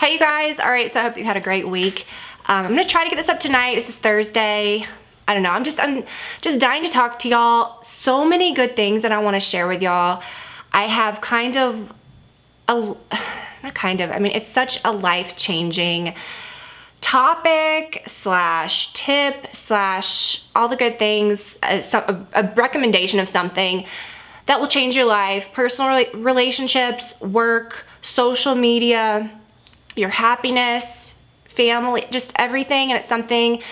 Hey you guys, all right, so I hope you've had a great week. I'm gonna try to get this up tonight. This is Thursday. I don't know, I'm just dying to talk to y'all. So many good things that I wanna share with y'all. I have it's such a life-changing topic slash tip slash all the good things, a recommendation of something that will change your life, personal relationships, work, social media, your happiness, family, just everything. And it's something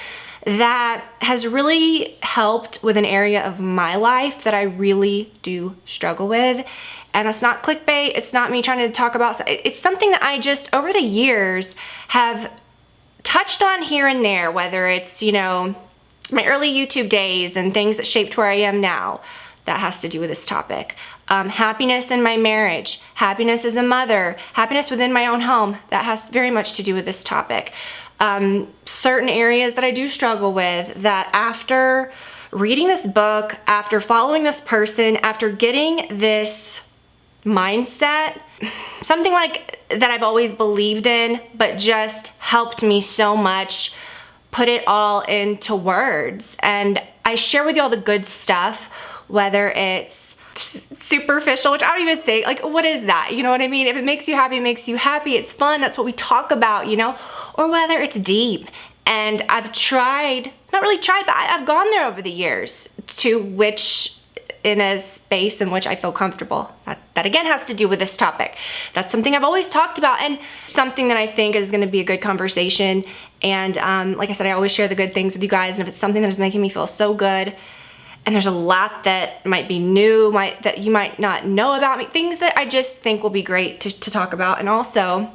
that has really helped with an area of my life that I really do struggle with. And it's not clickbait, it's not me trying to talk about, it's something that I just over the years have touched on here and there, whether it's, you know, my early YouTube days and things that shaped where I am now. That has to do with this topic. Happiness in my marriage, happiness as a mother, happiness within my own home, that has very much to do with this topic. Certain areas that I do struggle with, that after reading this book, after following this person, after getting this mindset, something like that I've always believed in, but just helped me so much, put it all into words. And I share with y'all the good stuff, whether it's superficial, which I don't even think, like, what is that? You know what I mean? If it makes you happy, it makes you happy. It's fun. That's what we talk about, you know? Or whether it's deep. And I've tried, not really tried, but I've gone there over the years to which, in a space in which I feel comfortable. That again has to do with this topic. That's something I've always talked about and something that I think is gonna be a good conversation. And like I said, I always share the good things with you guys. And if it's something that is making me feel so good, and there's a lot that might be new, that you might not know about me, things that I just think will be great to talk about. And also,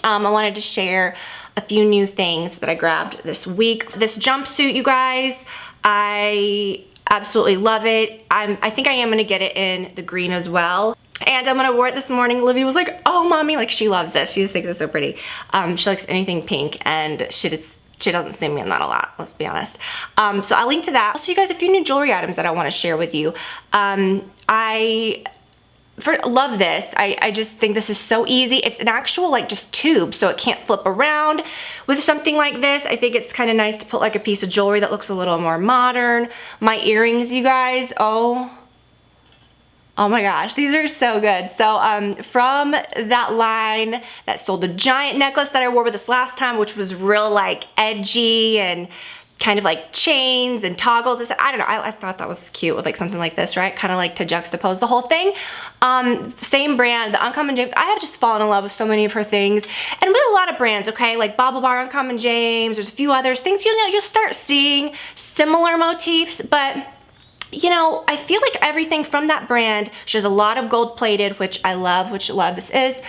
I wanted to share a few new things that I grabbed this week. This jumpsuit, you guys, I absolutely love it. I think I am gonna get it in the green as well. And I'm gonna wear it this morning. Livi was like, oh mommy, like she loves this. She just thinks it's so pretty. She likes anything pink, and she doesn't see me in that a lot, let's be honest. So I'll link to that. Also, you guys, a few new jewelry items that I wanna share with you. I love this. I just think this is so easy. It's an actual like just tube, so it can't flip around. With something like this, I think it's kind of nice to put like a piece of jewelry that looks a little more modern. My earrings, you guys, oh my gosh, these are so good. So from that line that sold the giant necklace that I wore with this last time, which was real like edgy and kind of like chains and toggles. I don't know, I thought that was cute with like something like this, right? Kind of like to juxtapose the whole thing. Same brand, the Uncommon James. I have just fallen in love with so many of her things. And with a lot of brands, okay? Like Bauble Bar, Uncommon James, there's a few others. Things, you know, you'll start seeing similar motifs, but you know, I feel like everything from that brand, she has a lot of gold plated, which I love, this is.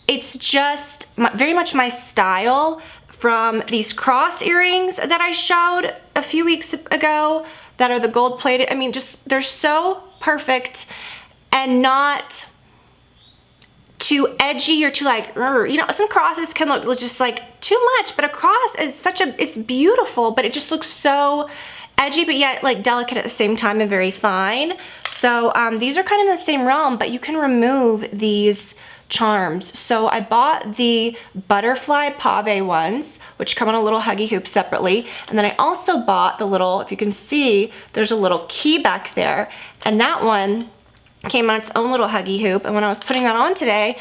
It's just very much my style. From these cross earrings that I showed a few weeks ago that are the gold plated. I mean, just, they're so perfect and not too edgy or too like, you know, some crosses can look just like too much, but a cross is it's beautiful, but it just looks so edgy, but yet like delicate at the same time and very fine. So these are kind of in the same realm, but you can remove these charms. So I bought the butterfly pave ones, which come on a little huggy hoop separately. And then I also bought the little, if you can see, there's a little key back there. And that one came on its own little huggy hoop. And when I was putting that on today,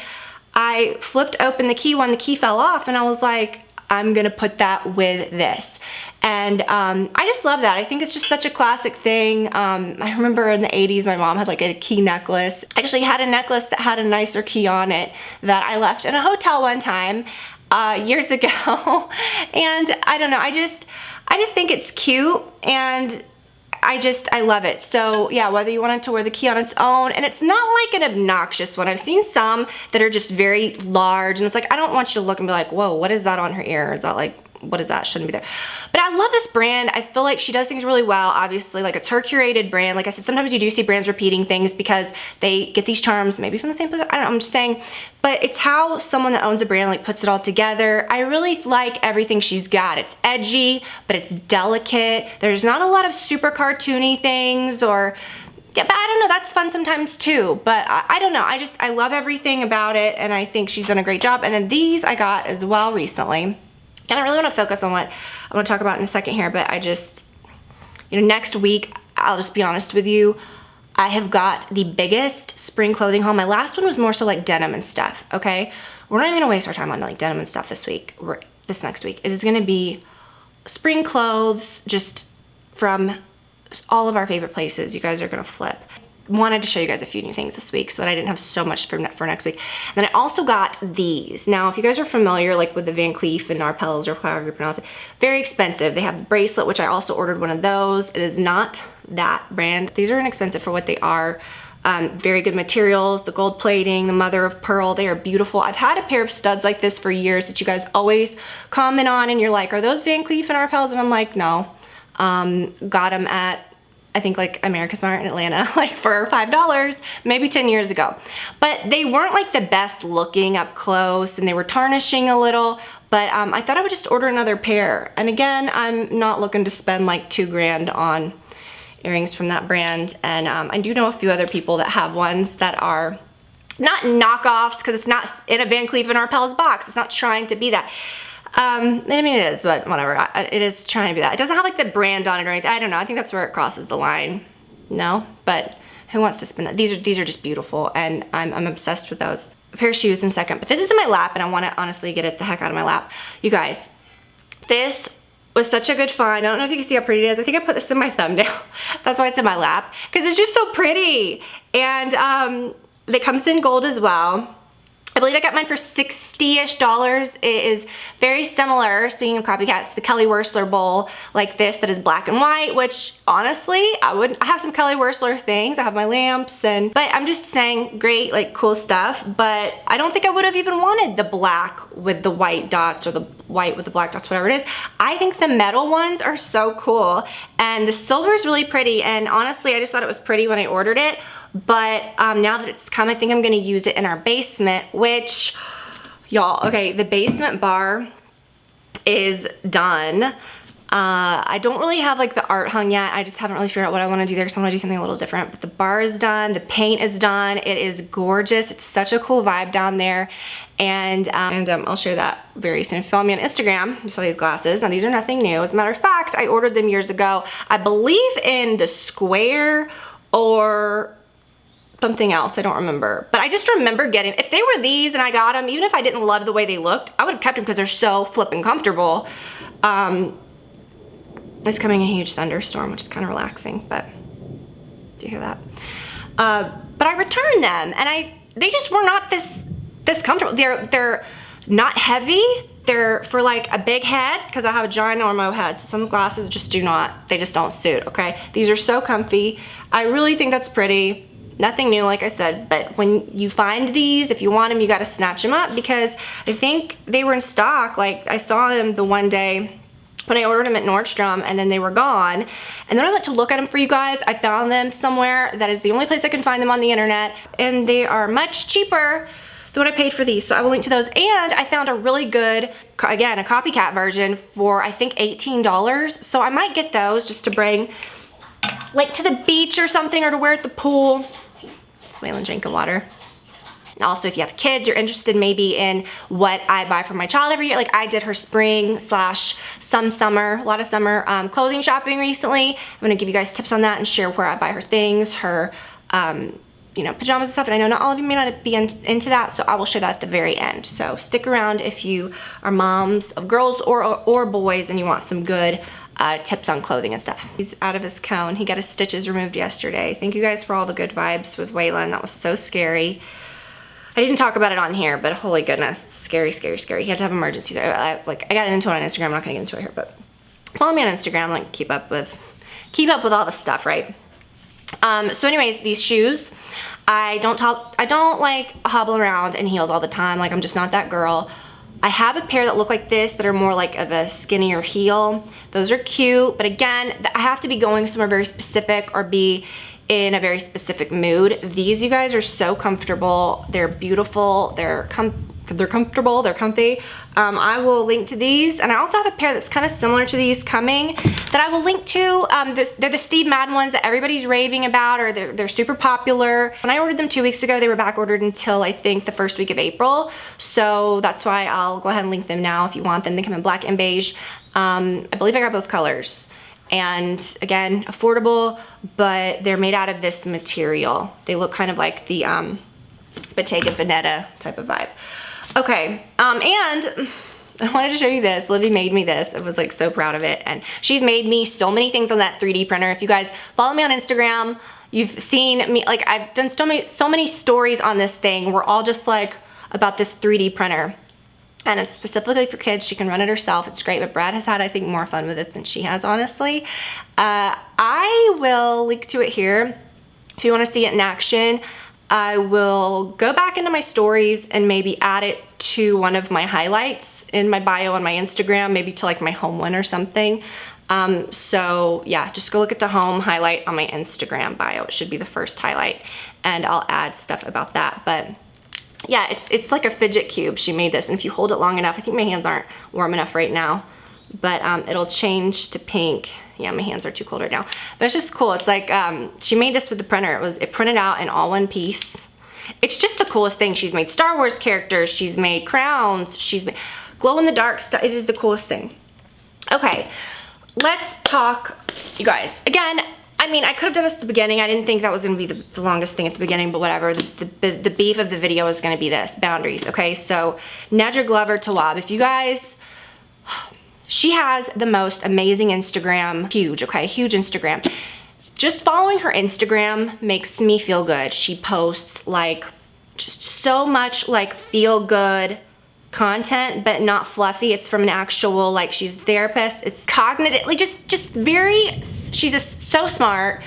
I flipped open the key one, the key fell off, and I was like, I'm gonna put that with this. And I just love that. I think it's just such a classic thing. I remember in the 80s, my mom had like a key necklace. I actually had a necklace that had a nicer key on it that I left in a hotel one time years ago. And I don't know, I just think it's cute, and I love it. So yeah, whether you wanted to wear the key on its own, and it's not like an obnoxious one. I've seen some that are just very large, and it's like, I don't want you to look and be like, whoa, what is that on her ear? Is that like, what is that? Shouldn't be there. But I love this brand. I feel like she does things really well. Obviously, like, it's her curated brand. Like I said, sometimes you do see brands repeating things because they get these charms maybe from the same place. I don't know, I'm just saying. But it's how someone that owns a brand like puts it all together. I really like everything she's got. It's edgy, but it's delicate. There's not a lot of super cartoony things or Yeah, but I don't know, that's fun sometimes too. But I don't know, I love everything about it, and I think she's done a great job. And then these I got as well recently. And I really want to focus on what I want to talk about in a second here, but I just, you know, next week, I'll just be honest with you, I have got the biggest spring clothing haul. My last one was more so like denim and stuff, okay? We're not even gonna waste our time on like denim and stuff this week, this next week. It is gonna be spring clothes, just from all of our favorite places. You guys are gonna flip. Wanted to show you guys a few new things this week so that I didn't have so much for next week. And then I also got these. Now, if you guys are familiar like with the Van Cleef and Arpels, or however you pronounce it, very expensive. They have the bracelet, which I also ordered one of those. It is not that brand. These are inexpensive for what they are. Very good materials, the gold plating, the mother of pearl, they are beautiful. I've had a pair of studs like this for years that you guys always comment on, and you're like, are those Van Cleef and Arpels? And I'm like, no. Got them at, I think like America's Mart in Atlanta, like for $5, maybe 10 years ago. But they weren't like the best looking up close, and they were tarnishing a little, but I thought I would just order another pair. And again, I'm not looking to spend like $2,000 on earrings from that brand. And I do know a few other people that have ones that are not knockoffs, because it's not in a Van Cleef and Arpels box. It's not trying to be that. I mean, it is, but whatever. It is trying to be that. It doesn't have like the brand on it or anything. I don't know. I think that's where it crosses the line. No, but who wants to spend that? These are just beautiful, and I'm obsessed with those. A pair of shoes in a second, but this is in my lap, and I want to honestly get it the heck out of my lap. You guys, this was such a good find. I don't know if you can see how pretty it is. I think I put this in my thumbnail. That's why it's in my lap, because it's just so pretty. And it comes in gold as well. I believe I got mine for $60-ish. It is very similar, speaking of copycats, the Kelly Wearstler bowl like this that is black and white, which honestly, I have some Kelly Wearstler things. I have my lamps, but I'm just saying, great, like cool stuff, but I don't think I would have even wanted the black with the white dots, or the white with the black dots, whatever it is. I think the metal ones are so cool, and the silver is really pretty, and honestly, I just thought it was pretty when I ordered it. But now that it's come, I think I'm gonna use it in our basement, which, y'all, okay, the basement bar is done. I don't really have like the art hung yet. I just haven't really figured out what I wanna do there, because I wanna do something a little different. But the bar is done, the paint is done. It is gorgeous. It's such a cool vibe down there. And I'll share that very soon. Follow me on Instagram. You saw these glasses. Now, these are nothing new. As a matter of fact, I ordered them years ago. I believe in the square or something else, I don't remember. But I just remember getting, if they were these and I got them, even if I didn't love the way they looked, I would have kept them because they're so flippin' comfortable. It's coming a huge thunderstorm, which is kind of relaxing, but do you hear that? But I returned them, and they just were not this comfortable. They're not heavy. They're for like a big head, because I have a ginormo head, so some glasses just they just don't suit, okay? These are so comfy. I really think that's pretty. Nothing new, like I said, but when you find these, if you want them, you gotta snatch them up, because I think they were in stock. Like, I saw them the one day when I ordered them at Nordstrom, and then they were gone. And then I went to look at them for you guys. I found them somewhere that is the only place I can find them on the internet, and they are much cheaper than what I paid for these, so I will link to those. And I found a really good, again, a copycat version for, I think, $18. So I might get those just to bring, like, to the beach or something, or to wear at the pool. Waylon drinking water. Also, if you have kids, you're interested maybe in what I buy for my child every year. Like, I did her spring / some summer, a lot of summer clothing shopping recently. I'm gonna give you guys tips on that and share where I buy her things, her you know, pajamas and stuff. And I know not all of you may not be into that, so I will share that at the very end. So stick around if you are moms of girls or boys and you want some good tips on clothing and stuff. He's out of his cone. He got his stitches removed yesterday. Thank you guys for all the good vibes with Waylon. That was so scary. I didn't talk about it on here, but holy goodness, scary, scary, scary. He had to have emergencies. I got into it on Instagram. I'm not gonna get into it here, but follow me on Instagram. Like, keep up with all the stuff, right? So anyways, these shoes, I don't like hobble around in heels all the time. Like, I'm just not that girl. I have a pair that look like this that are more like of a skinnier heel. Those are cute, but again, I have to be going somewhere very specific or be in a very specific mood. These, you guys, are so comfortable. They're beautiful. They're they're comfortable, they're comfy. I will link to these, and I also have a pair that's kind of similar to these coming that I will link to. They're the Steve Madden ones that everybody's raving about, or they're super popular. When I ordered them 2 weeks ago, they were back ordered until I think the first week of April. So that's why I'll go ahead and link them now if you want them. They come in black and beige. I believe I got both colors. And again, affordable, but they're made out of this material. They look kind of like the Bottega Veneta type of vibe. Okay, and I wanted to show you this. Livy made me this. I was like so proud of it. And she's made me so many things on that 3D printer. If you guys follow me on Instagram, you've seen me, like I've done so many stories on this thing. We're all just like about this 3D printer. And it's specifically for kids. She can run it herself. It's great, but Brad has had, I think, more fun with it than she has, honestly. I will link to it here if you want to see it in action. I will go back into my stories and maybe add it to one of my highlights in my bio on my Instagram, maybe to like my home one or something. So yeah, just go look at the home highlight on my Instagram bio. It should be the first highlight, and I'll add stuff about that. But yeah, it's like a fidget cube. She made this, and if you hold it long enough, I think my hands aren't warm enough right now, but it'll change to pink. Yeah, my hands are too cold right now, but it's just cool. It's like she made this with the printer. It printed out in all one piece. It's just the coolest thing. She's made Star Wars characters. She's made crowns. She's made glow in the dark stuff. It is the coolest thing. Okay, let's talk, you guys. Again, I mean, I could have done this at the beginning. I didn't think that was going to be the longest thing at the beginning, but whatever. The beef of the video is going to be this, boundaries, okay? So, Nedra Glover Tawwab, if you guys, she has the most amazing Instagram, huge, okay? Huge Instagram. Just following her Instagram makes me feel good. She posts like just so much like feel good content, but not fluffy. It's from an actual, like, she's a therapist. It's cognitively just very, she's so smart,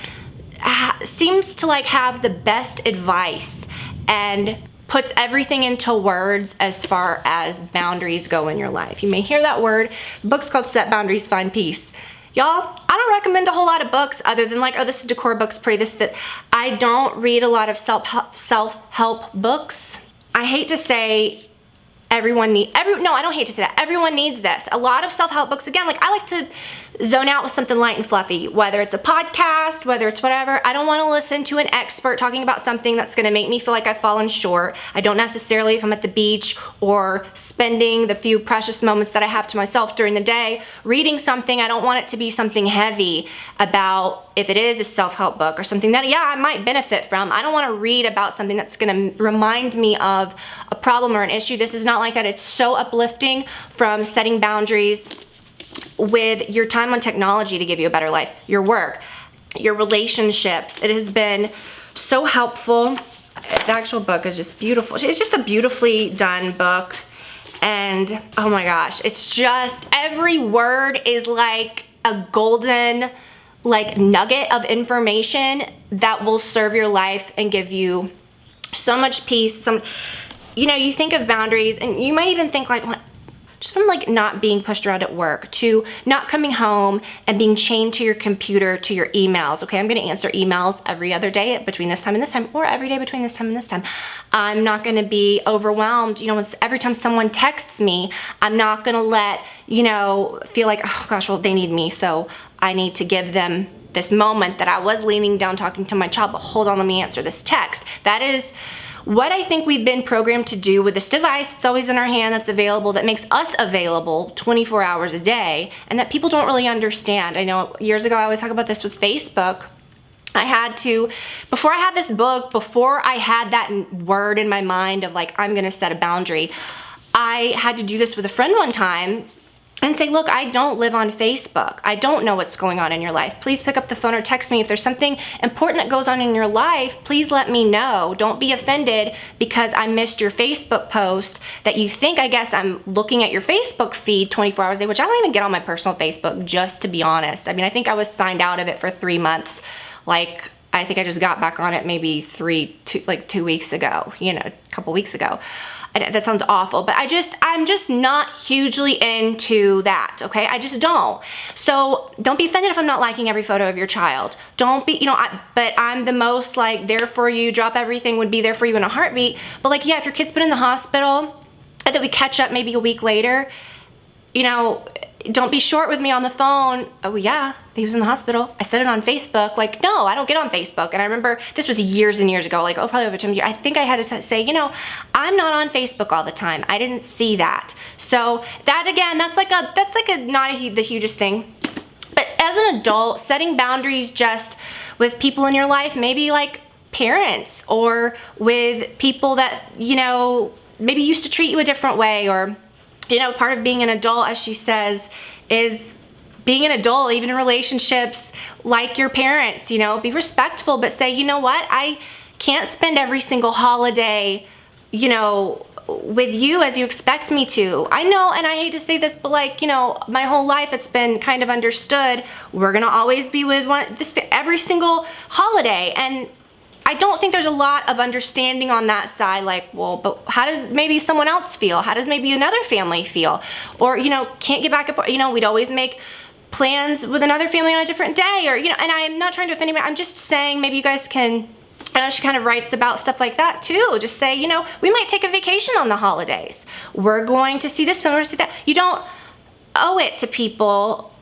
seems to like have the best advice and puts everything into words as far as boundaries go in your life. You may hear that word. The book's called Set Boundaries, Find Peace. Y'all, I don't recommend a whole lot of books other than like, oh, this is decor books, pretty, this, that. I don't read a lot of self-help books. I hate to say no, I don't hate to say that. Everyone needs this. A lot of self-help books, again, like I like to zone out with something light and fluffy, whether it's a podcast, whether it's whatever. I don't want to listen to an expert talking about something that's going to make me feel like I've fallen short. I don't necessarily, if I'm at the beach or spending the few precious moments that I have to myself during the day, reading something, I don't want it to be something heavy about, if it is a self-help book or something that, yeah, I might benefit from. I don't want to read about something that's going to remind me of a problem or an issue. This is not like that. It's so uplifting, from setting boundaries with your time on technology to give you a better life, your work, your relationships. It has been so helpful. The actual book is just beautiful. It's just a beautifully done book. And oh my gosh, it's just, every word is like a golden like nugget of information that will serve your life and give you so much peace. You know, you think of boundaries and you might even think like, what? Just from like not being pushed around at work to not coming home and being chained to your computer, to your emails. Okay, I'm gonna answer emails every other day between this time and this time, or every day between this time and this time. I'm not gonna be overwhelmed. You know, every time someone texts me, I'm not gonna let, you know, feel like, oh gosh, well, they need me, so I need to give them this moment that I was leaning down talking to my child, but hold on, let me answer this text. That is what I think we've been programmed to do with this device. It's always in our hand, that's available, that makes us available 24 hours a day, and that people don't really understand. I know years ago I always talk about this with Facebook. I had to, before I had this book, before I had that word in my mind of like, I'm gonna set a boundary, I had to do this with a friend one time and say, look, I don't live on Facebook. I don't know what's going on in your life. Please pick up the phone or text me. If there's something important that goes on in your life, please let me know. Don't be offended because I missed your Facebook post, that you think, I guess, I'm looking at your Facebook feed 24 hours a day, which I don't even get on my personal Facebook, just to be honest. I mean, I think I was signed out of it for 3 months. Like, I think I just got back on it maybe 2 weeks ago, you know, a couple weeks ago. That sounds awful, but I'm just not hugely into that, okay? I just don't. So don't be offended if I'm not liking every photo of your child. Don't be, you know, but I'm the most like there for you, drop everything, would be there for you in a heartbeat. But like, yeah, if your kid's been in the hospital and then we catch up maybe a week later, you know, don't be short with me on the phone. Oh yeah, he was in the hospital. I said it on Facebook. Like, no, I don't get on Facebook. And I remember this was years and years ago, like, oh, probably over 10 years. I think I had to say, you know, I'm not on Facebook all the time. I didn't see that. So that, again, that's like not the hugest thing. But as an adult, setting boundaries just with people in your life, maybe like parents, or with people that, you know, maybe used to treat you a different way, or, you know, part of being an adult, as she says, is being an adult, even in relationships, like your parents, you know, be respectful, but say, you know what, I can't spend every single holiday, you know, with you as you expect me to. I know, and I hate to say this, but like, you know, my whole life it's been kind of understood, we're gonna always be with every single holiday. And I don't think there's a lot of understanding on that side, like, well, but how does maybe someone else feel? How does maybe another family feel? Or, you know, can't get back and forth. You know, we'd always make plans with another family on a different day, or, you know, and I'm not trying to offend anybody. I'm just saying maybe you guys can, I know she kind of writes about stuff like that too. Just say, you know, we might take a vacation on the holidays. We're going to see this film, we're going to see that. You don't owe it to people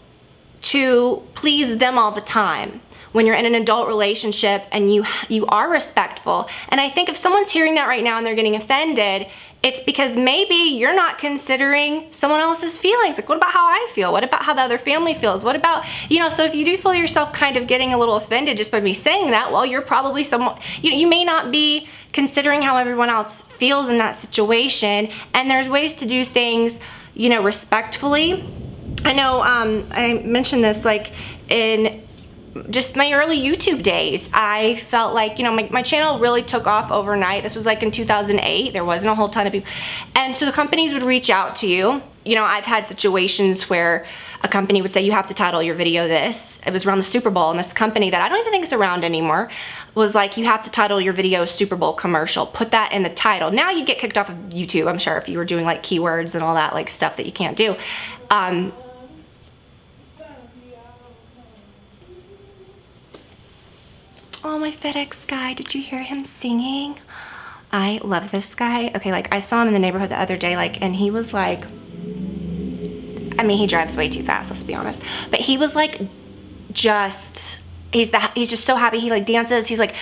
to please them all the time when you're in an adult relationship and you are respectful. And I think if someone's hearing that right now and they're getting offended, it's because maybe you're not considering someone else's feelings. Like, what about how I feel? What about how the other family feels? What about, you know, so if you do feel yourself kind of getting a little offended just by me saying that, well, you're probably someone, you may not be considering how everyone else feels in that situation. And there's ways to do things, you know, respectfully. I know I mentioned this, like, in just my early YouTube days, I felt like, you know, my channel really took off overnight. This was like in 2008. There wasn't a whole ton of people. And so the companies would reach out to you. You know, I've had situations where a company would say, you have to title your video this. It was around the Super Bowl, and this company that I don't even think is around anymore was like, you have to title your video Super Bowl commercial. Put that in the title. Now you get kicked off of YouTube, I'm sure, if you were doing like keywords and all that like stuff that you can't do. Oh, my FedEx guy, did you hear him singing? I love this guy. Okay, like, I saw him in the neighborhood the other day, like, and he was like, I mean, he drives way too fast, let's be honest. But he was like, he's just so happy. He like dances, he's like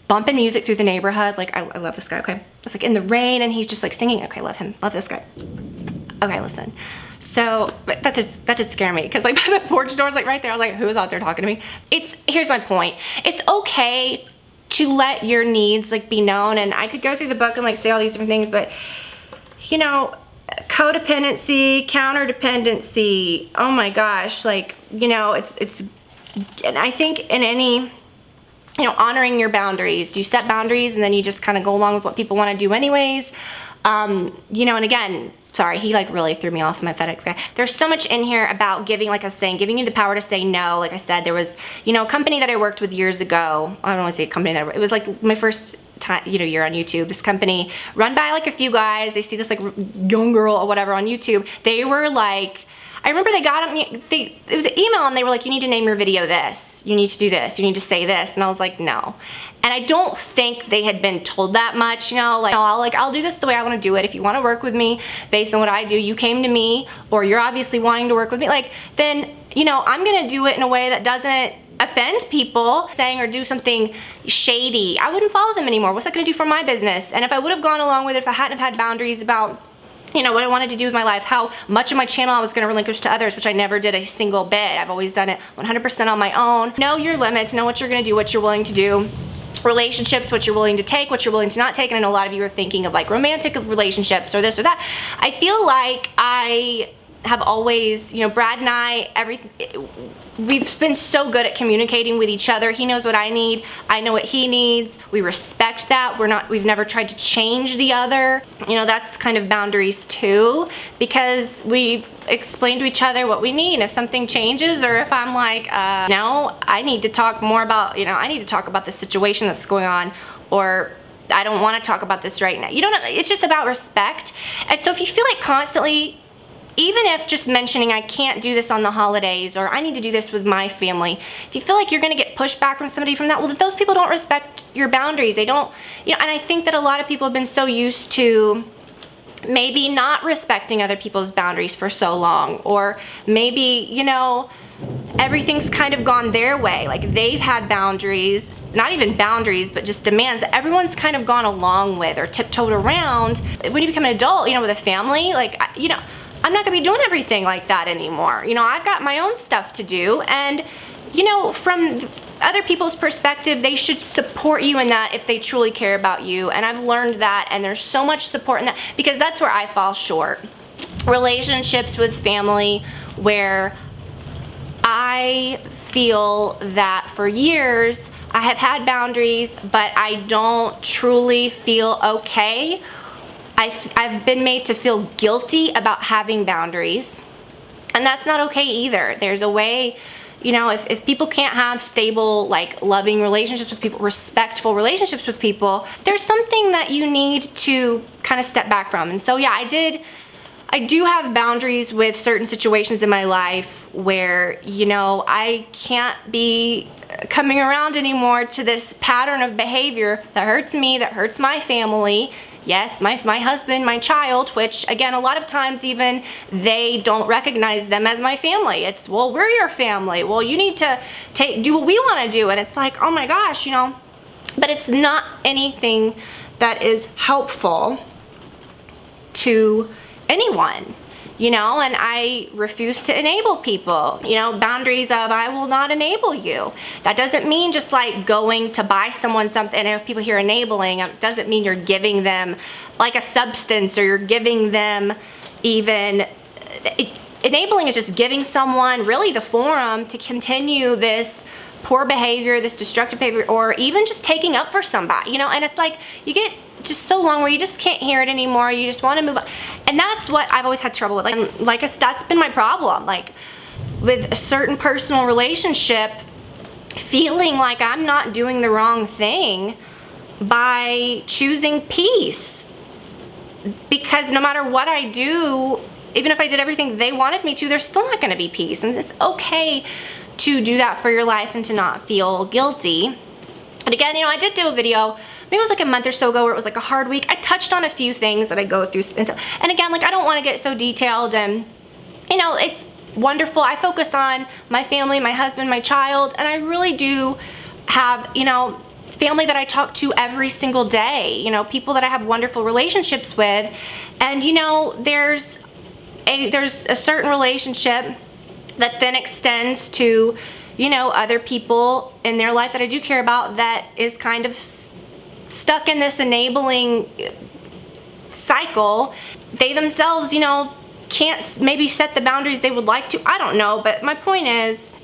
bumping music through the neighborhood. Like, I love this guy, okay? It's like in the rain, and he's just like singing. Okay, love him, love this guy. Okay, listen. So, but that did scare me, because like the porch door's like right there. I was like, who's out there talking to me? Here's my point. It's okay to let your needs like be known, and I could go through the book and like say all these different things, but you know, codependency, counterdependency, oh my gosh, like, you know, it's, and I think in any, you know, honoring your boundaries. Do you set boundaries and then you just kind of go along with what people want to do anyways? You know, and again, sorry, he like really threw me off, my FedEx guy. There's so much in here about giving, like I was saying, giving you the power to say no. Like I said, there was, you know, a company that I worked with years ago. I don't want to say a company that it was like my first time, you know, year on YouTube. This company run by like a few guys. They see this like young girl or whatever on YouTube. They were like, I remember they got me, it was an email, and they were like, you need to name your video this. You need to do this. You need to say this. And I was like, no. And I don't think they had been told that much, you know, like, I'll do this the way I want to do it. If you want to work with me based on what I do, you came to me, or you're obviously wanting to work with me, like, then, you know, I'm going to do it in a way that doesn't offend people, saying or do something shady. I wouldn't follow them anymore. What's that going to do for my business? And if I would have gone along with it, if I hadn't have had boundaries about, you know, what I wanted to do with my life, how much of my channel I was going to relinquish to others, which I never did a single bit. I've always done it 100% on my own. Know your limits, know what you're going to do, what you're willing to do. Relationships, what you're willing to take, what you're willing to not take. And I know a lot of you are thinking of like romantic relationships or this or that. I feel like I have always, you know, Brad and I, we've been so good at communicating with each other. He knows what I need, I know what he needs. We respect that. We've never tried to change the other. You know, that's kind of boundaries too, because we've explained to each other what we need. If something changes, or if I'm like, no, I need to talk more about, you know, I need to talk about the situation that's going on, or I don't want to talk about this right now. You don't, it's just about respect. And so if you feel like constantly, even if just mentioning I can't do this on the holidays, or I need to do this with my family, if you feel like you're gonna get pushback from somebody from that, well, those people don't respect your boundaries. They don't, you know, and I think that a lot of people have been so used to maybe not respecting other people's boundaries for so long, or maybe, you know, everything's kind of gone their way. Like they've had boundaries, not even boundaries, but just demands that everyone's kind of gone along with or tiptoed around. When you become an adult, you know, with a family, like, you know, I'm not gonna be doing everything like that anymore. You know, I've got my own stuff to do, and, you know, from other people's perspective, they should support you in that if they truly care about you. And I've learned that, and there's so much support in that, because that's where I fall short. Relationships with family where I feel that for years I have had boundaries, but I don't truly feel okay. I've been made to feel guilty about having boundaries, and that's not okay either. There's a way, you know, if people can't have stable, like, loving relationships with people, respectful relationships with people, there's something that you need to kind of step back from. And so, yeah, I do have boundaries with certain situations in my life where, you know, I can't be coming around anymore to this pattern of behavior that hurts me, that hurts my family. Yes, my husband, my child, which again, a lot of times even they don't recognize them as my family. It's, well, we're your family. Well, you need to do what we want to do. And it's like, oh my gosh, you know, but it's not anything that is helpful to anyone, you know, and I refuse to enable people, you know, boundaries of I will not enable you. That doesn't mean just like going to buy someone something, and if people hear enabling, it doesn't mean you're giving them like a substance, or you're giving them even, enabling is just giving someone really the forum to continue this poor behavior, this destructive behavior, or even just taking up for somebody, you know, and it's like you get just so long where you just can't hear it anymore. You just want to move on. And that's what I've always had trouble with. Like I said, that's been my problem. Like with a certain personal relationship, feeling like I'm not doing the wrong thing by choosing peace. Because no matter what I do, even if I did everything they wanted me to, there's still not going to be peace. And it's okay to do that for your life and to not feel guilty. And again, you know, I did do a video, maybe it was like a month or so ago, where it was like a hard week. I touched on a few things that I go through. And again, like, I don't want to get so detailed, and, you know, it's wonderful. I focus on my family, my husband, my child, and I really do have, you know, family that I talk to every single day, you know, people that I have wonderful relationships with. And, you know, there's a certain relationship that then extends to, you know, other people in their life that I do care about, that is kind of stuck in this enabling cycle. They themselves, you know, can't maybe set the boundaries they would like to. I don't know, but my point is,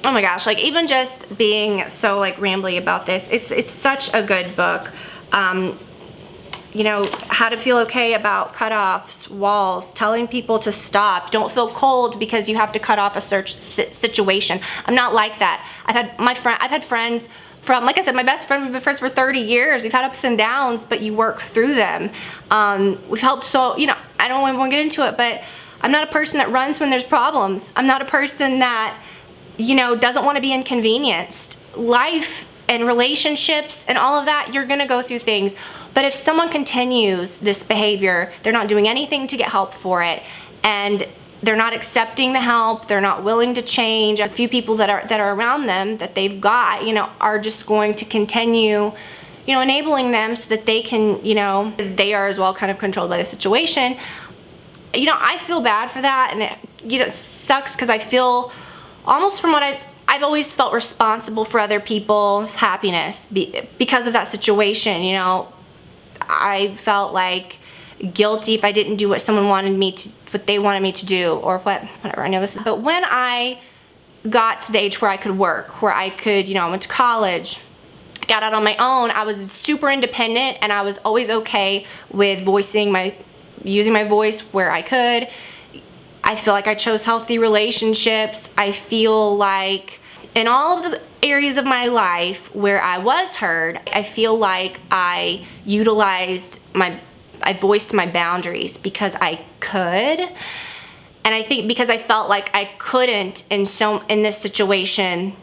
oh my gosh, like, even just being so like rambly about this, it's such a good book. You know, how to feel okay about cutoffs, walls, telling people to stop. Don't feel cold because you have to cut off a situation. I'm not like that. I've had friends from, like I said, my best friend, we've been friends for 30 years. We've had ups and downs, but you work through them. We've helped, so, you know, I don't want to get into it, but I'm not a person that runs when there's problems. I'm not a person that, you know, doesn't want to be inconvenienced. Life and relationships and all of that, you're gonna go through things. But if someone continues this behavior, they're not doing anything to get help for it, and they're not accepting the help, they're not willing to change. A few people that are around them that they've got, you know, are just going to continue, you know, enabling them so that they can, you know, they are as well kind of controlled by the situation. You know, I feel bad for that, and it, you know, it sucks, because I feel almost from what I've always felt responsible for other people's happiness because of that situation. You know, I felt like guilty if I didn't do what someone wanted me to, what they wanted me to do, or whatever. I know this is, but when I got to the age where I could work, where I could, you know, I went to college, got out on my own, I was super independent, and I was always okay with using my voice where I could. I feel like I chose healthy relationships. I feel like in all of the areas of my life where I was heard, I feel like I voiced my boundaries because I could. And I think because I felt like I couldn't in this situation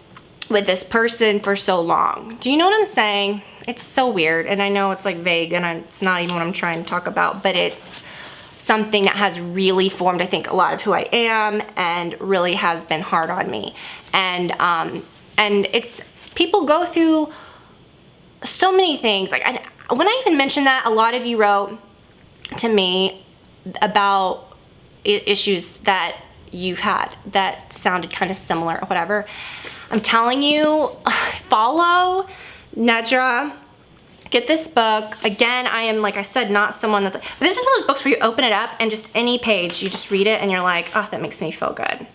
with this person for so long. Do you know what I'm saying? It's so weird, and I know it's like vague, and it's not even what I'm trying to talk about, but it's something that has really formed, I think, a lot of who I am, and really has been hard on me. And it's, people go through so many things. Like, when I even mentioned that, a lot of you wrote to me about issues that you've had that sounded kind of similar or whatever. I'm telling you, follow Nedra. Get this book. Again, I am, like I said, not someone that's like, this is one of those books where you open it up and just any page, you just read it and you're like, oh, that makes me feel good.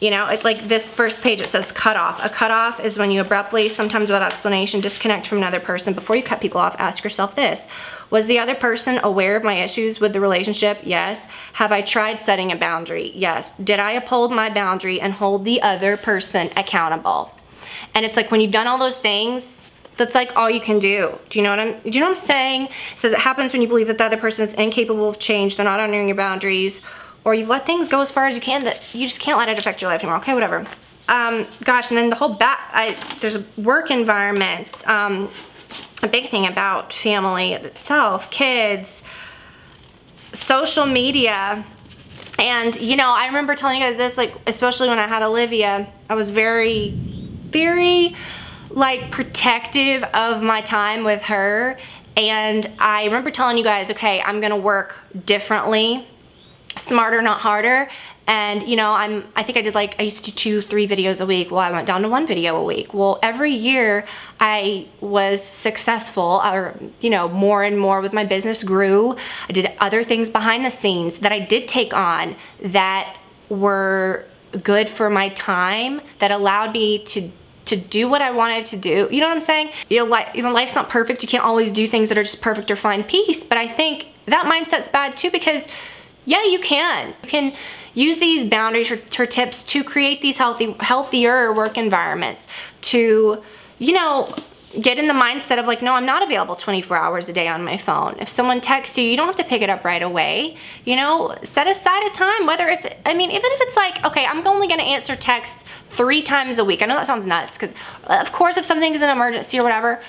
You know, it's like this first page, it says cut off. A cut off is when you abruptly, sometimes without explanation, disconnect from another person. Before you cut people off, ask yourself this. Was the other person aware of my issues with the relationship? Yes. Have I tried setting a boundary? Yes. Did I uphold my boundary and hold the other person accountable? And it's like when you've done all those things, that's like all you can do. Do you know what I'm saying? It says it happens when you believe that the other person is incapable of change, they're not honoring your boundaries, or you've let things go as far as you can that you just can't let it affect your life anymore. Okay, whatever. Gosh, and then the whole there's work environments, a big thing about family itself, kids, social media. And, you know, I remember telling you guys this, like, especially when I had Olivia, I was very, very, like, protective of my time with her. And I remember telling you guys, okay, I'm gonna work differently, smarter, not harder. And, you know, I think I did, like, I used to do 2-3 videos a week. Well, I went down to 1 video a week. Well, every year I was successful, or, you know, more and more with my business grew. I did other things behind the scenes that I did take on that were good for my time, that allowed me to do what I wanted to do. You know what I'm saying? You know, life's not perfect. You can't always do things that are just perfect or find peace. But I think that mindset's bad too, because yeah, you can. You can use these boundaries or tips to create these healthier work environments, to, you know, get in the mindset of like, no, I'm not available 24 hours a day on my phone. If someone texts you, you don't have to pick it up right away. You know, set aside a time, even if it's like, okay, I'm only gonna answer texts 3 times a week. I know that sounds nuts, because of course if something's an emergency or whatever,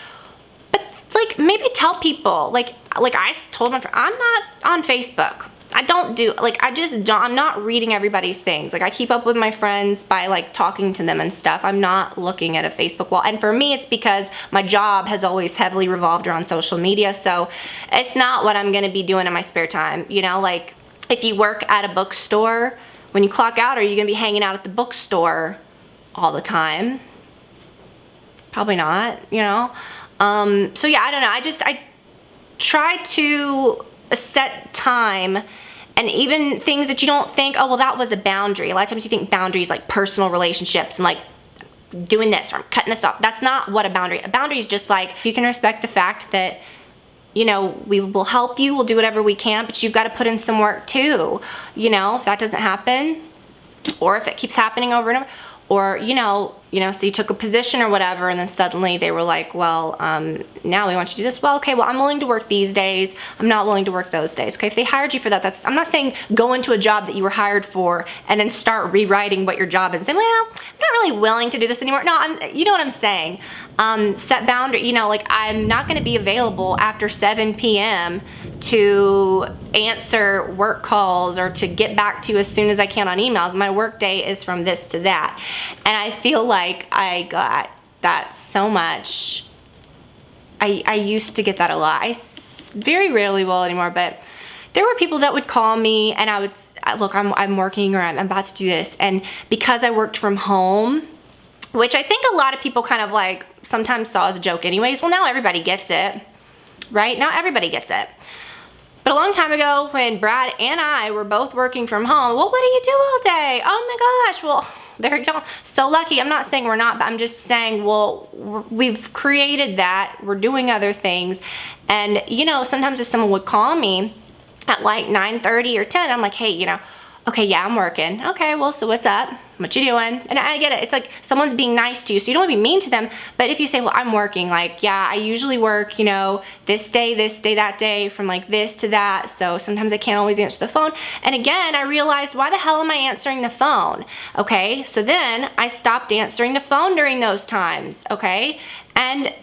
but like maybe tell people, like I told my friend, I'm not on Facebook. I don't do, like, I'm not reading everybody's things. Like, I keep up with my friends by, like, talking to them and stuff. I'm not looking at a Facebook wall. And for me, it's because my job has always heavily revolved around social media. So it's not what I'm going to be doing in my spare time. You know, like, if you work at a bookstore, when you clock out, are you going to be hanging out at the bookstore all the time? Probably not, you know? So yeah, I don't know. I try to set time, and even things that you don't think, oh, well, that was a boundary. A lot of times you think boundaries like personal relationships and like doing this or I'm cutting this off. That's not what a boundary is. Just like, you can respect the fact that, you know, we will help you, we'll do whatever we can, but you've got to put in some work too. You know, if that doesn't happen, or if it keeps happening over and over, or, you know, so you took a position or whatever, and then suddenly they were like, well, now we want you to do this. Well, okay, well, I'm willing to work these days. I'm not willing to work those days. Okay, if they hired you for that, I'm not saying go into a job that you were hired for and then start rewriting what your job is. Then, well, I'm not really willing to do this anymore. No, you know what I'm saying. Set boundary, you know, like, I'm not going to be available after 7 p.m. to answer work calls or to get back to you as soon as I can on emails. My work day is from this to that. And I feel like I got that so much. I used to get that a lot. I very rarely will anymore, but there were people that would call me and I would, look, I'm working, or I'm about to do this. And because I worked from home, which I think a lot of people kind of like sometimes saw as a joke anyways. Well, now everybody gets it, right? Now everybody gets it. But a long time ago, when Brad and I were both working from home, well, what do you do all day? Oh my gosh, well, there you go. So lucky. I'm not saying we're not, but I'm just saying, well, we've created that. We're doing other things. And, you know, sometimes if someone would call me at like 9:30 or 10, I'm like, hey, you know, okay, yeah, I'm working. Okay, well, so what's up? What you doing? And I get it. It's like someone's being nice to you, so you don't want to be mean to them. But if you say, well, I'm working, like, yeah, I usually work, you know, this day, that day, from like this to that. So sometimes I can't always answer the phone. And again, I realized, why the hell am I answering the phone? Okay, so then I stopped answering the phone during those times, okay? And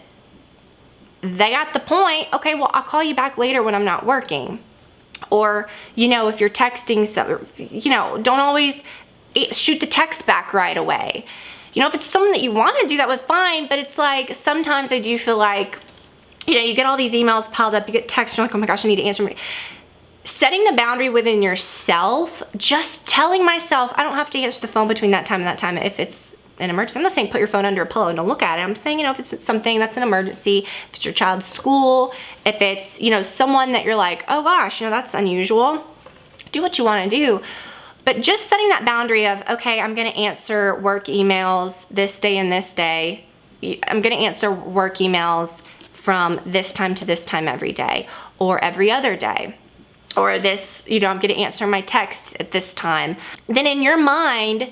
they got the point, okay, well, I'll call you back later when I'm not working. Or, you know, if you're texting, you know, don't always shoot the text back right away. You know, if it's someone that you want to do that with, fine, but it's like, sometimes I do feel like, you know, you get all these emails piled up, you get texts, you're like, oh my gosh, I need to answer. Setting the boundary within yourself, just telling myself, I don't have to answer the phone between that time and that time if it's an emergency. I'm not saying put your phone under a pillow and don't look at it. I'm saying, you know, if it's something that's an emergency, if it's your child's school, if it's, you know, someone that you're like, oh gosh, you know, that's unusual, do what you want to do. But just setting that boundary of, okay, I'm going to answer work emails this day and this day. I'm going to answer work emails from this time to this time every day, or every other day. Or this, you know, I'm going to answer my texts at this time. Then in your mind,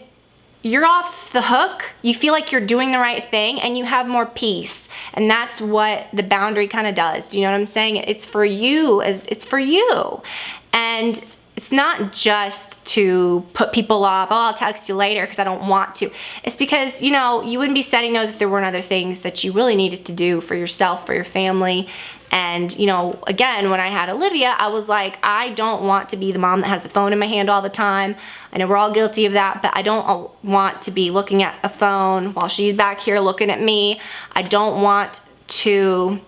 you're off the hook. You feel like you're doing the right thing and you have more peace. And that's what the boundary kind of does. Do you know what I'm saying? It's for you. It's for you. And it's not just to put people off, oh, I'll text you later because I don't want to. It's because, you know, you wouldn't be setting those if there weren't other things that you really needed to do for yourself, for your family. And, you know, again, when I had Olivia, I was like, I don't want to be the mom that has the phone in my hand all the time. I know we're all guilty of that, but I don't want to be looking at a phone while she's back here looking at me. I don't want to,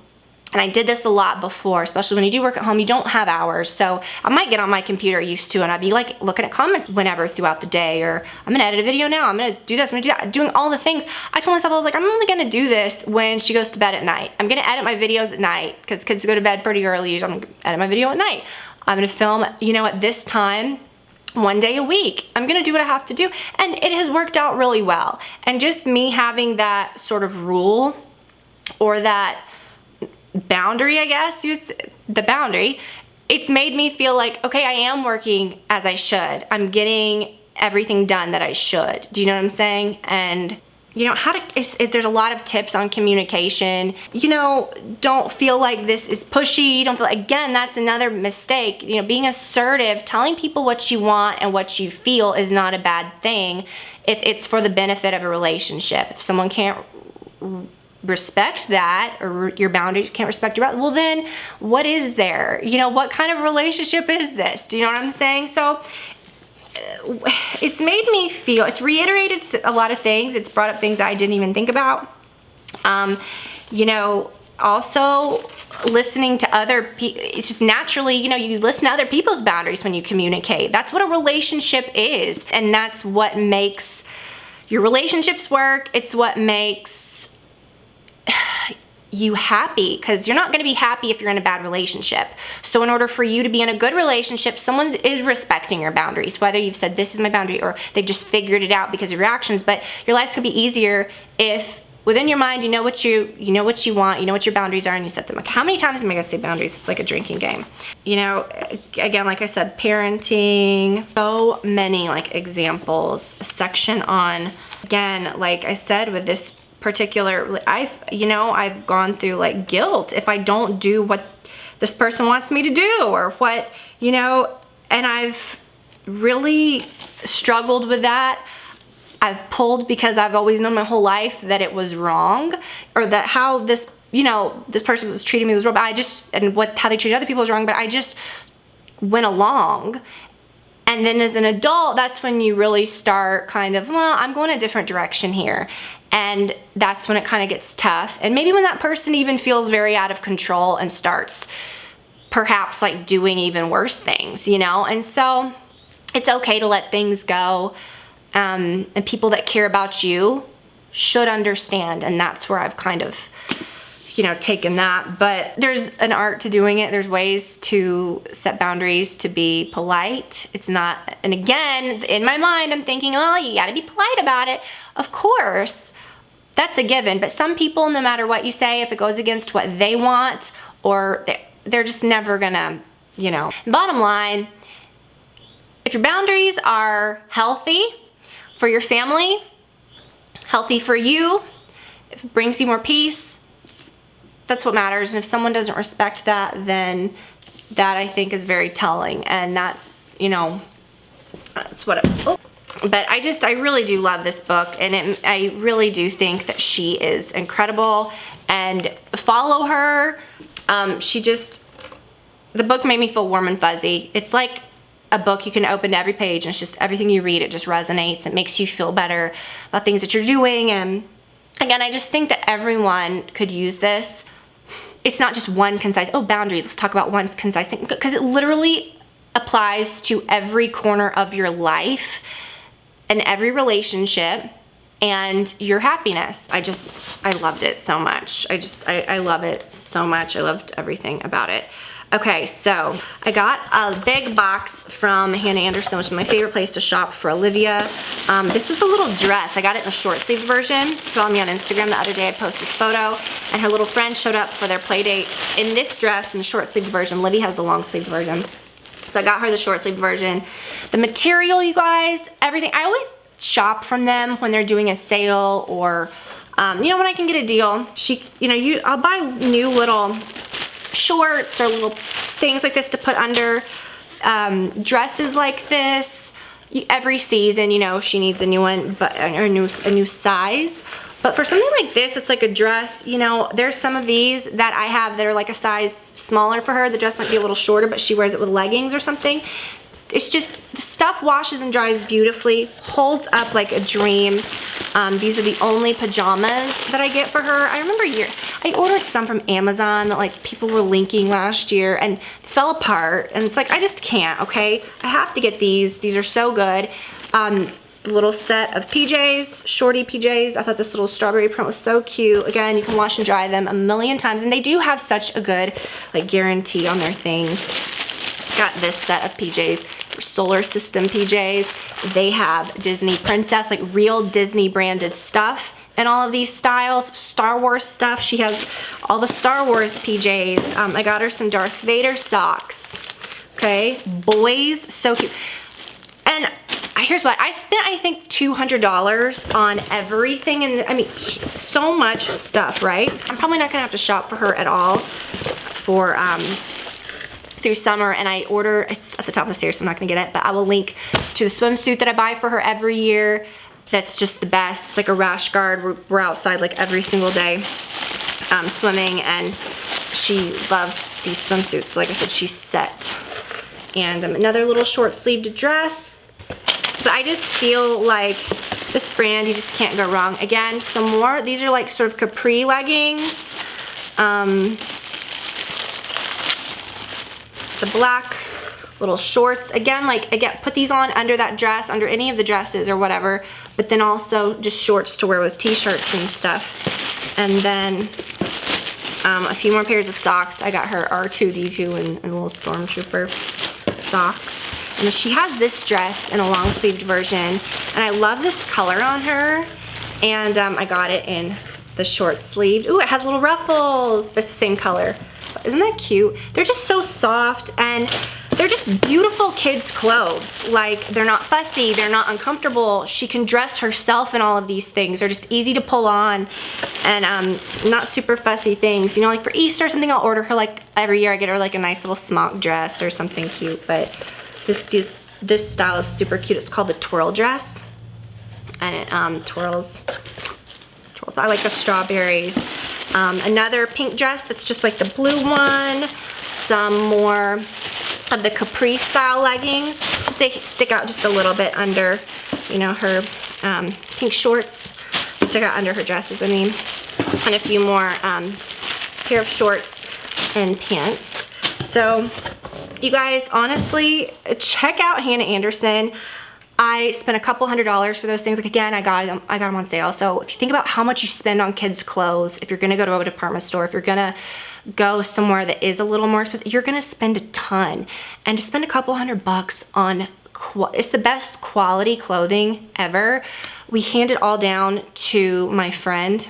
and I did this a lot before, especially when you do work at home, you don't have hours. So I might get on my computer, used to, and I'd be like looking at comments whenever throughout the day, or I'm gonna edit a video now, I'm gonna do this, I'm gonna do that, doing all the things. I told myself, I was like, I'm only gonna do this when she goes to bed at night. I'm gonna edit my videos at night, because kids go to bed pretty early, I'm gonna edit my video at night. I'm gonna film, you know, at this time, one day a week. I'm gonna do what I have to do. And it has worked out really well. And just me having that sort of rule, or that boundary, I guess, the boundary, it's made me feel like, okay, I am working as I should. I'm getting everything done that I should. Do you know what I'm saying? And, you know, there's a lot of tips on communication. You know, don't feel like this is pushy. Don't feel, again, that's another mistake. You know, being assertive, telling people what you want and what you feel is not a bad thing if it's for the benefit of a relationship. If someone can't respect that, or your boundaries can't respect your boundaries, well then what is there? You know, what kind of relationship is this? Do you know what I'm saying? So it's made me feel, it's reiterated a lot of things. It's brought up things I didn't even think about. You know, also listening to other people, it's just naturally, you know, you listen to other people's boundaries when you communicate. That's what a relationship is, and that's what makes your relationships work. It's what makes you happy, because you're not going to be happy if you're in a bad relationship. So in order for you to be in a good relationship, someone is respecting your boundaries, whether you've said this is my boundary or they've just figured it out because of your actions. But your life's gonna be easier if within your mind you know what you want, you know what your boundaries are, and you set them. Like, how many times am I gonna say boundaries? It's like a drinking game. You know, again, like I said, parenting, so many like examples, a section on, again, like I said, with this particular, I've gone through like guilt if I don't do what this person wants me to do, or what, you know, and I've really struggled with that. I've pulled because I've always known my whole life that it was wrong, or that how this, you know, this person was treating me was wrong, but how they treated other people was wrong, but I just went along. And then as an adult, that's when you really start kind of, well, I'm going a different direction here. And that's when it kind of gets tough. And maybe when that person even feels very out of control and starts perhaps like doing even worse things, you know? And so it's okay to let things go. And people that care about you should understand. And that's where I've kind of, you know, taken that. But there's an art to doing it. There's ways to set boundaries to be polite. It's not, and again, in my mind, I'm thinking, oh, you gotta be polite about it. Of course, that's a given. But some people, no matter what you say, if it goes against what they want, or they're just never gonna, you know. Bottom line, if your boundaries are healthy for your family, healthy for you, if it brings you more peace, that's what matters. And if someone doesn't respect that, then that I think is very telling. And that's, you know, that's what but I really do love this book, and I really do think that she is incredible, and follow her. She just the book made me feel warm and fuzzy. It's like a book you can open to every page, and it's just everything you read, it just resonates. It makes you feel better about things that you're doing. And again, I just think that everyone could use this. It's not just one concise, oh, boundaries, let's talk about one concise thing, because it literally applies to every corner of your life and every relationship and your happiness. I loved it so much. I love it so much. I loved everything about it. Okay, so I got a big box from Hannah Anderson, which is my favorite place to shop for Olivia. This was a little dress. I got it in a short sleeve version. Follow me on Instagram. The other day I posted this photo, and her little friend showed up for their play date in this dress in the short sleeve version. Livy has the long sleeve version. So I got her the short sleeve version. The material, you guys, everything. I always shop from them when they're doing a sale, or you know, when I can get a deal. I'll buy new little shorts or little things like this to put under dresses like this. Every season, you know, she needs a new one, but a new size. But for something like this, it's like a dress, you know, there's some of these that I have that are like a size smaller for her. The dress might be a little shorter, but she wears it with leggings or something. It's just, the stuff washes and dries beautifully, holds up like a dream. These are the only pajamas that I get for her. I remember I ordered some from Amazon that like people were linking last year, and fell apart, and it's like, I just can't, okay? I have to get these. These are so good. Little set of PJs, shorty PJs. I thought this little strawberry print was so cute. Again, you can wash and dry them a million times, and they do have such a good like guarantee on their things. Got this set of PJs, Solar System PJs. They have Disney Princess, like real Disney branded stuff and all of these styles. Star Wars stuff. She has all the Star Wars PJs. I got her some Darth Vader socks. Okay, boys, so cute. And here's what, I spent, I think, $200 on everything, and I mean, so much stuff, right? I'm probably not gonna have to shop for her at all for through summer, and I order, it's at the top of the stairs, so I'm not gonna get it, but I will link to the swimsuit that I buy for her every year. That's just the best. It's like a rash guard. We're outside like every single day swimming, and she loves these swimsuits. So like I said, she's set. And another little short sleeved dress. But I just feel like this brand, you just can't go wrong. Again, some more. These are like sort of capri leggings. The black little shorts. Again, put these on under that dress, under any of the dresses or whatever. But then also just shorts to wear with t-shirts and stuff. And then a few more pairs of socks. I got her R2-D2 and a little Stormtrooper socks. And she has this dress in a long sleeved version, and I love this color on her. And I got it in the short sleeved. Ooh, it has little ruffles, but it's the same color. Isn't that cute? They're just so soft, and they're just beautiful kids' clothes. Like, they're not fussy, they're not uncomfortable. She can dress herself in all of these things. They're just easy to pull on, and not super fussy things. You know, like for Easter or something, I'll order her, like every year I get her like a nice little smock dress or something cute. But this style is super cute. It's called the twirl dress, and it twirls. I like the strawberries. Another pink dress that's just like the blue one. Some more of the capri style leggings. They stick out just a little bit under, you know, her pink shorts. Stick out under her dresses, I mean. And a few more pair of shorts and pants. So, you guys, honestly, check out Hannah Anderson. I spent a couple $100s for those things. Like, again, I got them on sale. So if you think about how much you spend on kids' clothes, if you're gonna go to a department store, if you're gonna go somewhere that is a little more expensive, you're gonna spend a ton. And to spend a couple $100 on, it's the best quality clothing ever. We hand it all down to my friend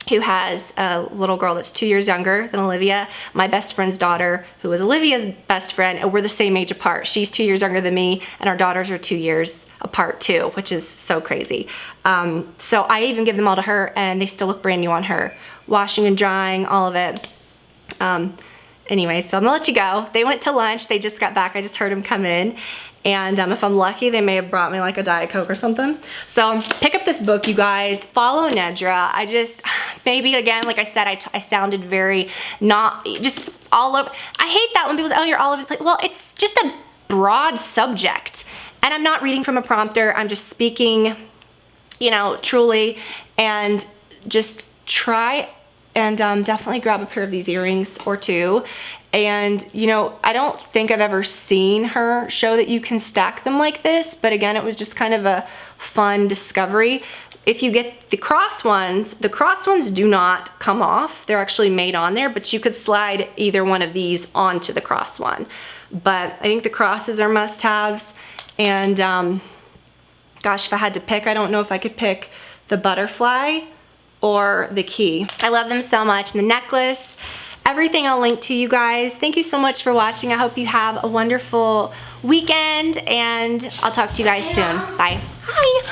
who has a little girl that's 2 years younger than Olivia, my best friend's daughter, who is Olivia's best friend, and we're the same age apart. She's 2 years younger than me, and our daughters are 2 years apart too, which is so crazy. So I even give them all to her, and they still look brand new on her. Washing and drying, all of it. Anyway, so I'm gonna let you go. They went to lunch, they just got back, I just heard them come in. And if I'm lucky, they may have brought me like a Diet Coke or something. So pick up this book, you guys. Follow Nedra. maybe again, like I said, I sounded very not, just all over. I hate that when people say, oh, you're all over the place. Well, it's just a broad subject. And I'm not reading from a prompter. I'm just speaking, you know, truly, and just try and definitely grab a pair of these earrings or two. And, you know, I don't think I've ever seen her show that you can stack them like this, but again, it was just kind of a fun discovery. If you get the cross ones do not come off. They're actually made on there, but you could slide either one of these onto the cross one. But I think the crosses are must-haves. And gosh, if I had to pick, I don't know if I could pick the butterfly or the key. I love them so much. And the necklace, everything I'll link to you guys. Thank you so much for watching. I hope you have a wonderful weekend, and I'll talk to you guys soon. Bye. Hi.